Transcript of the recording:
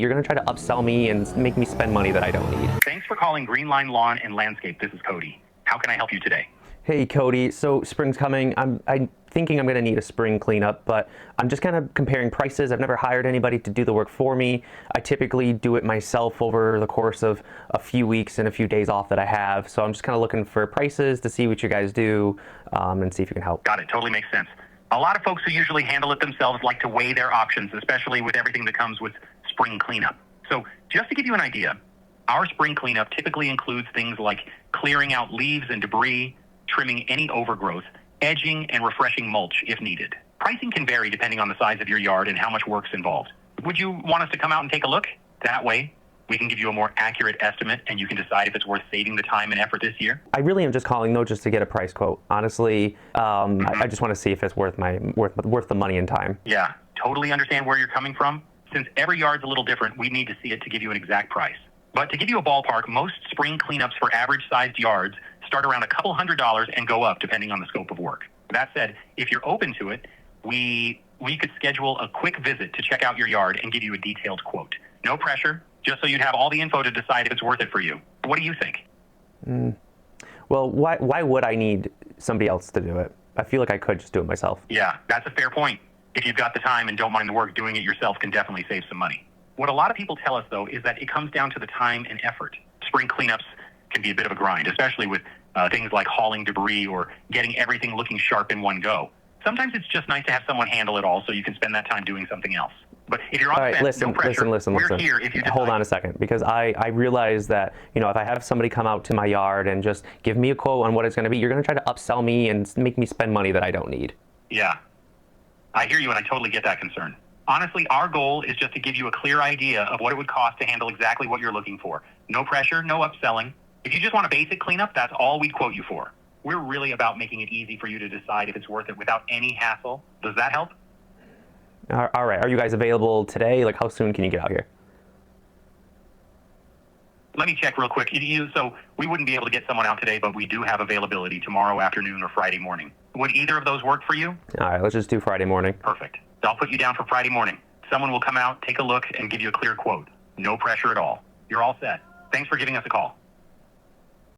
You're going to try to upsell me and make me spend money that I don't need. Thanks for calling Greenline Lawn and Landscape. This is Cody. How can I help you today? Hey Cody, so spring's coming. I'm thinking I'm going to need a spring cleanup, but I'm just kind of comparing prices. I've never hired anybody to do the work for me. I typically do it myself over the course of a few weeks and a few days off that I have. So I'm just kind of looking for prices to see what you guys do and see if you can help. Got it. Totally makes sense. A lot of folks who usually handle it themselves like to weigh their options, especially with everything that comes with spring cleanup. So just to give you an idea, our spring cleanup typically includes things like clearing out leaves and debris, trimming any overgrowth, edging, and refreshing mulch if needed. Pricing can vary depending on the size of your yard and how much work's involved. Would you want us to come out and take a look? That way, we can give you a more accurate estimate and you can decide if it's worth saving the time and effort this year. I really am just calling though just to get a price quote. Honestly, I just want to see if it's worth the money and time. Yeah, totally understand where you're coming from. Since every yard's a little different, we need to see it to give you an exact price. But to give you a ballpark, most spring cleanups for average-sized yards start around $200 and go up depending on the scope of work. That said, if you're open to it, we could schedule a quick visit to check out your yard and give you a detailed quote. No pressure, just so you'd have all the info to decide if it's worth it for you. What do you think? Well, why would I need somebody else to do it? I feel like I could just do it myself. Yeah, that's a fair point. If you've got the time and don't mind the work, doing it yourself can definitely save some money. What a lot of people tell us, though, is that it comes down to the time and effort. Spring cleanups can be a bit of a grind, especially with things like hauling debris or getting everything looking sharp in one go. Sometimes it's just nice to have someone handle it all so you can spend that time doing something else. But if you're on the fence, no pressure. Listen. We're here if you decide. Hold on a second, because I realize that, if I have somebody come out to my yard and just give me a quote on what it's going to be, you're going to try to upsell me and make me spend money that I don't need. Yeah, I hear you and I totally get that concern. Honestly, our goal is just to give you a clear idea of what it would cost to handle exactly what you're looking for. No pressure, no upselling. If you just want a basic cleanup, that's all we'd quote you for. We're really about making it easy for you to decide if it's worth it without any hassle. Does that help? All right. Are you guys available today? Like, how soon can you get out here? Let me check real quick. So we wouldn't be able to get someone out today, but we do have availability tomorrow afternoon or Friday morning. Would either of those work for you? All right, let's just do Friday morning. Perfect. I'll put you down for Friday morning. Someone will come out, take a look, and give you a clear quote. No pressure at all. You're all set. Thanks for giving us a call.